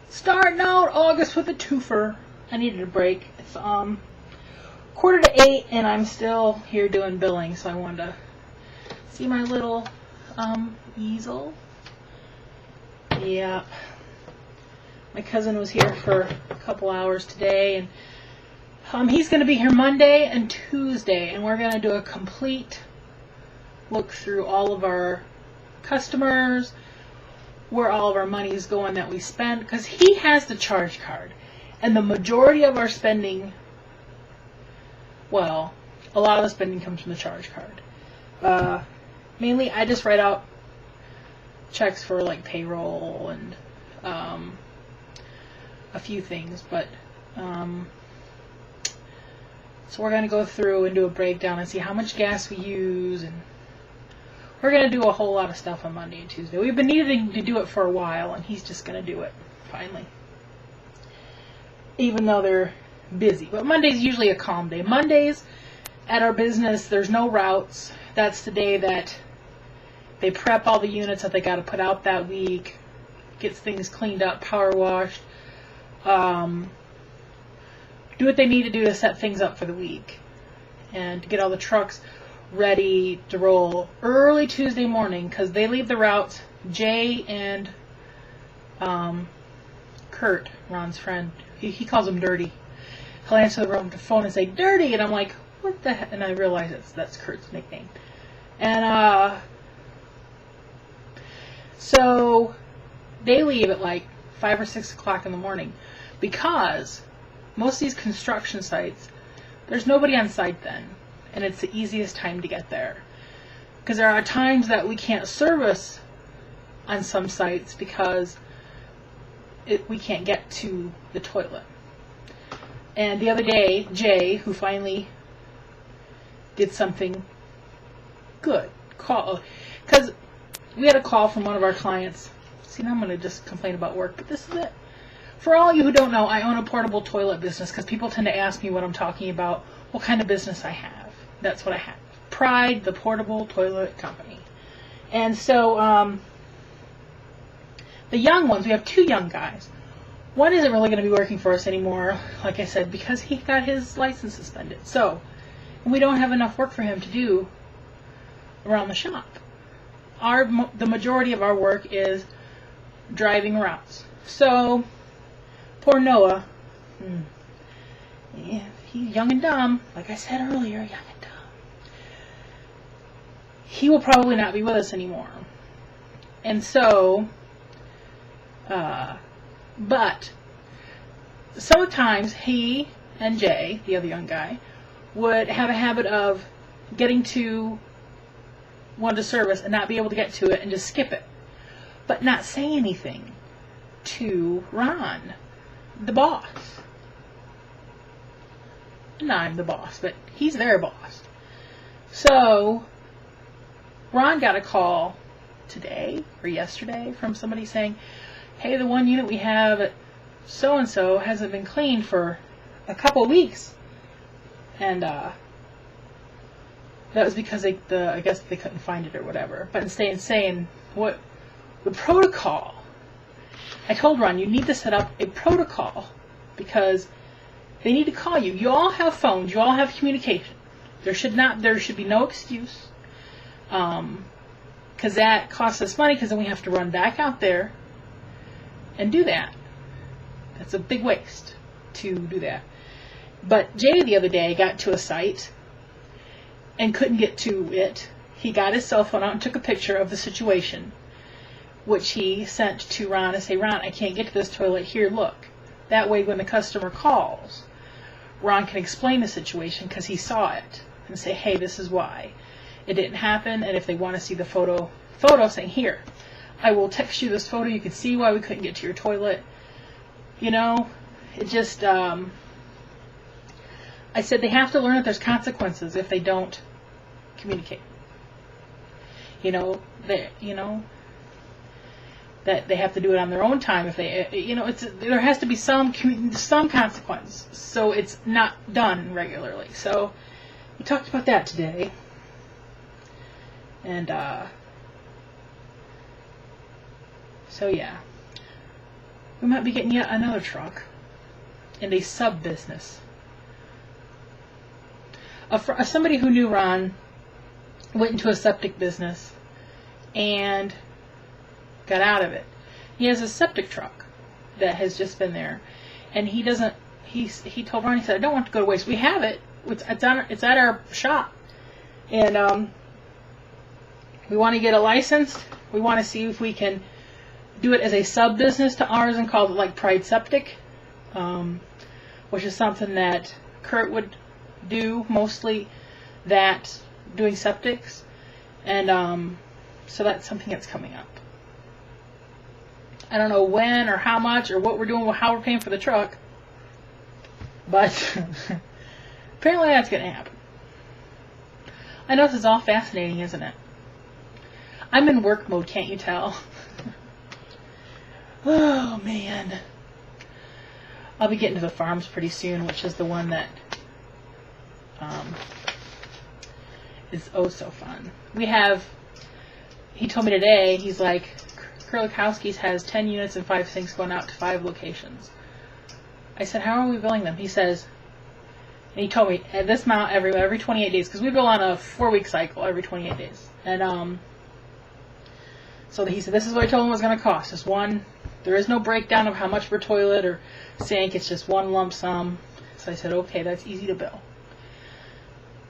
Starting out August with a twofer. I needed a break. It's 7:45 and I'm still here doing billing, so I wanted to see my little easel. Yeah. My cousin was here for a couple hours today, and he's going to be here Monday and Tuesday, and we're going to do a complete look through all of our customers, where all of our money is going that we spend, because he has the charge card, and the majority of our spending, well, a lot of the spending comes from the charge card. Mainly I just write out checks for like payroll and a few things, but so we're going to go through and do a breakdown and see how much gas we use, and we're going to do a whole lot of stuff on Monday and Tuesday. We've been needing to do it for a while, and he's just going to do it, finally. Even though they're busy. But Monday's usually a calm day. Mondays at our business, there's no routes. That's the day that they prep all the units that they got to put out that week, gets things cleaned up, power washed, do what they need to do to set things up for the week, and to get all the trucks ready to roll early Tuesday morning, because they leave the routes. Jay and Kurt, Ron's friend, he calls him Dirty. He'll answer the phone and say, "Dirty," and I'm like, what the heck? And I realize that's Kurt's nickname. And so they leave at like 5 or 6 o'clock in the morning, because most of these construction sites, there's nobody on site then, and it's the easiest time to get there. Because there are times that we can't service on some sites because we can't get to the toilet. And the other day, Jay, who finally did something good, because we had a call from one of our clients. See, now I'm going to just complain about work, but this is it. For all you who don't know, I own a portable toilet business, because people tend to ask me what I'm talking about, what kind of business I have. That's what I have. Pride, the portable toilet company. And so, the young ones, we have 2 young guys. One isn't really going to be working for us anymore, like I said, because he got his license suspended. So, we don't have enough work for him to do around the shop. The majority of our work is driving routes. So, poor Noah, yeah, he's young and dumb, like I said earlier, young and dumb. He will probably not be with us anymore. And so, but sometimes he and Jay, the other young guy, would have a habit of getting to one to service and not be able to get to it and just skip it, but not say anything to Ron, the boss. And I'm the boss, but he's their boss. So Ron got a call today or yesterday from somebody saying, "Hey, the one unit we have at so-and-so hasn't been cleaned for a couple of weeks." And that was because I guess they couldn't find it or whatever. But instead of saying what the protocol, I told Ron, you need to set up a protocol, because they need to call you. You all have phones. You all have communication. There should be no excuse, because that costs us money, because then we have to run back out there and do that. That's a big waste to do that. But Jay the other day got to a site and couldn't get to it. He got his cell phone out and took a picture of the situation, which he sent to Ron and say, "Ron, I can't get to this toilet. Here, look." That way when the customer calls, Ron can explain the situation, because he saw it, and say, "Hey, this is why it didn't happen." And if they want to see the photo saying, "Here, I will text you this photo. You can see why we couldn't get to your toilet." You know, it just, I said they have to learn that there's consequences if they don't communicate. That they have to do it on their own time. If they, there has to be some consequence, so it's not done regularly. So we talked about that today, and so yeah. we might be getting yet another truck and a sub business. Somebody who knew Ron went into a septic business and got out of it. He has a septic truck that has just been there, and he doesn't. He told Ron, he said, I don't want to go to waste. We have it. It's at our shop, and we want to get it licensed. We want to see if we can do it as a sub business to ours and call it like Pride Septic, which is something that Kurt would do, mostly that doing septics, and so that's something that's coming up. I don't know when or how much or what we're doing, how we're paying for the truck, but apparently that's going to happen. I know this is all fascinating, isn't it? I'm in work mode, can't you tell? Oh man. I'll be getting to the farms pretty soon, which is the one that is oh so fun. He told me today, he's like, Kurlikowski's has 10 units and 5 sinks going out to 5 locations. I said, how are we billing them? He says, and he told me, at this amount every 28 days, because we bill on a 4-week cycle every 28 days. And so he said, this is what I told him it was going to cost. Just one, there is no breakdown of how much per toilet or sink, it's just one lump sum. So I said, okay, that's easy to bill.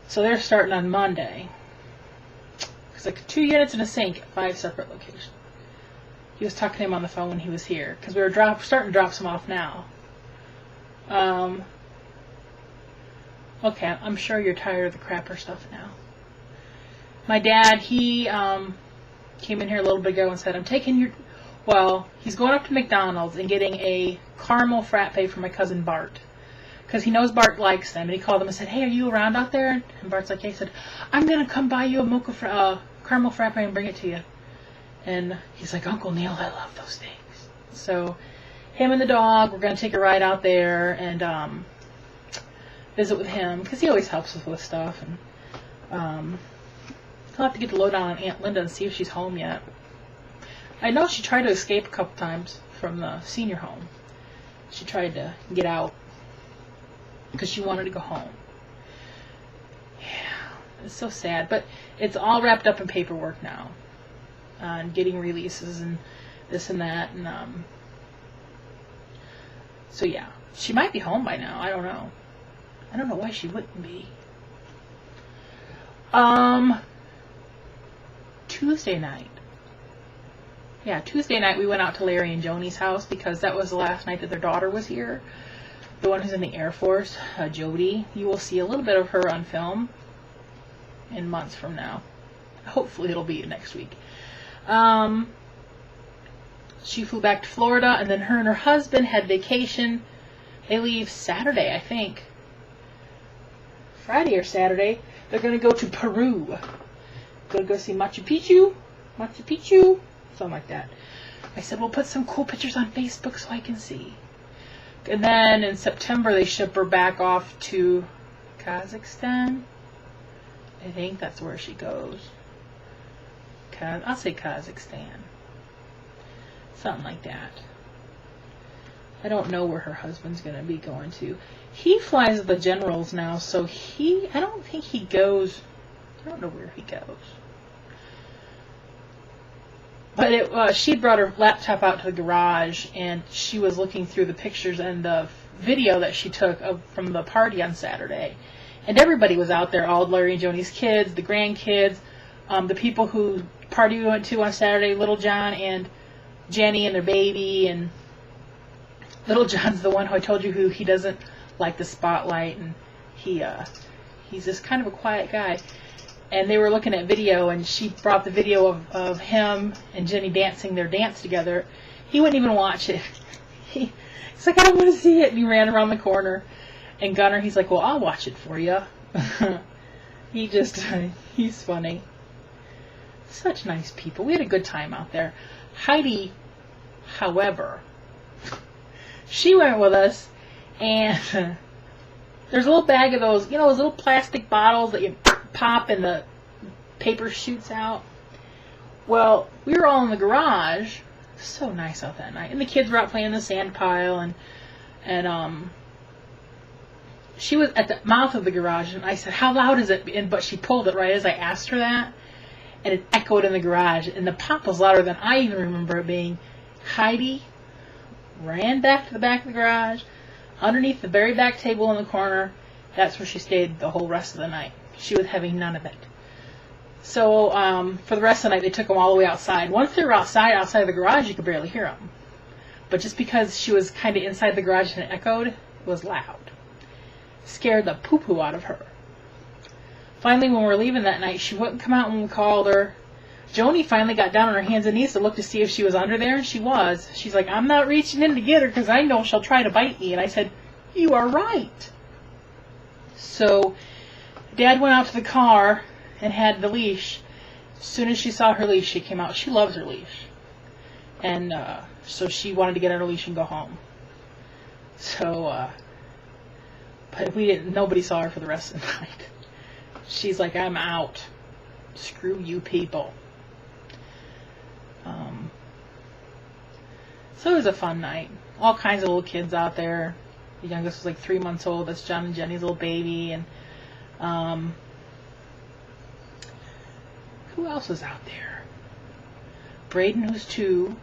So they're starting on Monday. It's like 2 units and a sink at 5 separate locations. He was talking to him on the phone when he was here, because we were starting to drop some off now. Okay, I'm sure you're tired of the crapper stuff now. My dad, he came in here a little bit ago and said, he's going up to McDonald's and getting a caramel frappe for my cousin Bart. Because he knows Bart likes them. And he called him and said, hey, are you around out there? And Bart's like, yeah. He said, I'm going to come buy you a caramel frappe and bring it to you. And he's like, Uncle Neil, I love those things. So him and the dog, we're going to take a ride out there and visit with him. Because he always helps us with stuff. And he'll have to get the lowdown on Aunt Linda and see if she's home yet. I know she tried to escape a couple times from the senior home. She tried to get out because she wanted to go home. Yeah, it's so sad. But it's all wrapped up in paperwork now. And getting releases and this and that. And so yeah, she might be home by now. I don't know. I don't know why she wouldn't be. Tuesday night. Yeah, Tuesday night we went out to Larry and Joni's house because that was the last night that their daughter was here. The one who's in the Air Force, Jody. You will see a little bit of her on film in months from now. Hopefully it'll be next week. She flew back to Florida, and then her and her husband had vacation. They leave Saturday, I think. Friday or Saturday. They're going to go to Peru. Going to go see Machu Picchu. Something like that. I said, we'll put some cool pictures on Facebook so I can see. And then in September, they ship her back off to Kazakhstan. I think that's where she goes. I'll say Kazakhstan. Something like that. I don't know where her husband's going to be going to. He flies the Generals now, so I don't think he goes. I don't know where he goes. But she brought her laptop out to the garage, and she was looking through the pictures and the video that she took from the party on Saturday. And everybody was out there, all Larry and Joni's kids, the grandkids, the people who party we went to on Saturday, Little John and Jenny and their baby. And Little John's the one who I told you who he doesn't like the spotlight, and he's just kind of a quiet guy. And they were looking at video, and she brought the video of him and Jenny dancing their dance together. He wouldn't even watch it. He's like, I don't want to see it. And he ran around the corner. And Gunnar, he's like, well, I'll watch it for you. He's funny. Such nice people. We had a good time out there. Heidi, however, she went with us, and there's a little bag of those, those little plastic bottles that you pop and the paper shoots out. Well, we were all in the garage, So nice out that night. And the kids were out playing in the sand pile, and she was at the mouth of the garage, and I said, how loud is it? But she pulled it right as I asked her that, and it echoed in the garage, and the pop was louder than I even remember it being. Heidi ran back to the back of the garage, underneath the very back table in the corner. That's where she stayed the whole rest of the night. She was having none of it. So for the rest of the night, they took them all the way outside. Once they were outside of the garage, you could barely hear them. But just because she was kind of inside the garage and it echoed, it was loud. Scared the poo-poo out of her. Finally, when we were leaving that night, she wouldn't come out when we called her. Joni finally got down on her hands and knees to look to see if she was under there, and she was. She's like, I'm not reaching in to get her because I know she'll try to bite me. And I said, you are right. So Dad went out to the car and had the leash. As soon as she saw her leash, she came out. She loves her leash. And so she wanted to get on her leash and go home. So, but nobody saw her for the rest of the night. She's like, I'm out. Screw you people. So it was a fun night. All kinds of little kids out there. The youngest was like 3 months old. That's John and Jenny's little baby. And who else was out there? Braden, who's 2.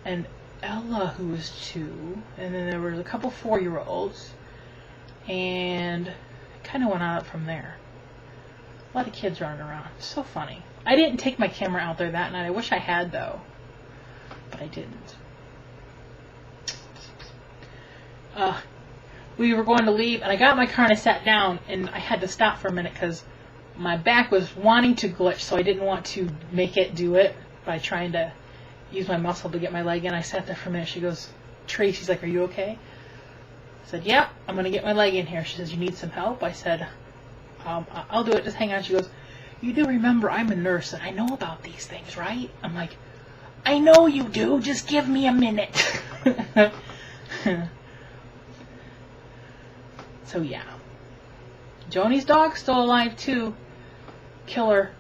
And Ella, who was 2. And then there were a couple 4-year-olds. And it kind of went on up from there. A lot of kids running around. So funny. I didn't take my camera out there that night. I wish I had, though. But I didn't. We were going to leave, and I got in my car and I sat down, and I had to stop for a minute because my back was wanting to glitch, so I didn't want to make it do it by trying to use my muscle to get my leg in. I sat there for a minute. She goes, Tracy's like, are you okay? I said, yeah, I'm going to get my leg in here. She says, you need some help? I said, I'll do it. Just hang on. She goes, you do remember I'm a nurse and I know about these things, right? I'm like, I know you do. Just give me a minute. So, yeah. Joni's dog's still alive, too. Killer.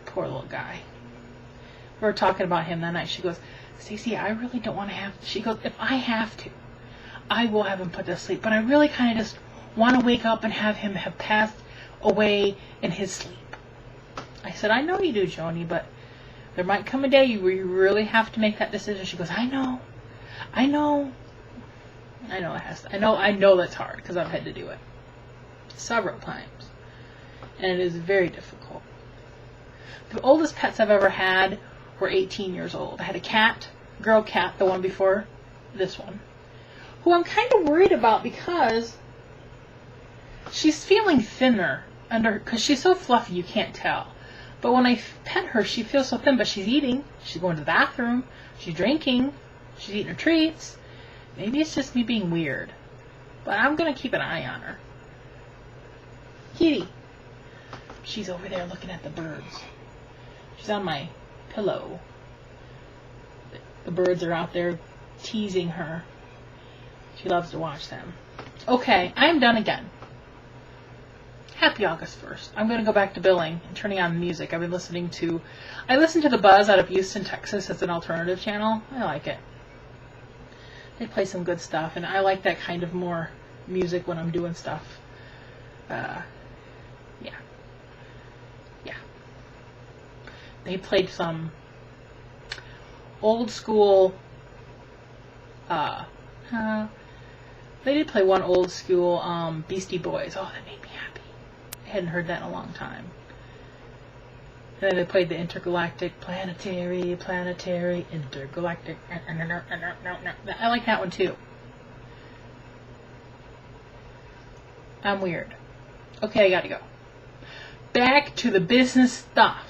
Poor little guy. We were talking about him that night. She goes, Stacey, I really don't want to have... She goes, if I have to, I will have him put to sleep. But I really kind of just want to wake up and have him have passed away in his sleep. I said, I know you do, Joni, but there might come a day where you really have to make that decision. She goes, I know that's hard because I've had to do it several times, and it is very difficult. The oldest pets I've ever had were 18 years old. I had a cat, girl cat, the one before this one, who I'm kind of worried about because she's feeling thinner because she's so fluffy you can't tell. But when I pet her, she feels so thin, but she's eating, she's going to the bathroom, she's drinking, she's eating her treats. Maybe it's just me being weird, but I'm going to keep an eye on her. Kitty. She's over there looking at the birds. She's on my pillow. The birds are out there teasing her. She loves to watch them. Okay, I'm done again. Happy August 1st. I'm going to go back to billing and turning on music. I listen to The Buzz out of Houston, Texas. It's an alternative channel. I like it. They play some good stuff, and I like that kind of more music when I'm doing stuff. Yeah. They played some old school, they did play one old school, Beastie Boys. Oh, that made me happy. I hadn't heard that in a long time. And then they played the intergalactic, planetary, intergalactic. I like that one too. I'm weird. Okay, I gotta go. Back to the business stuff.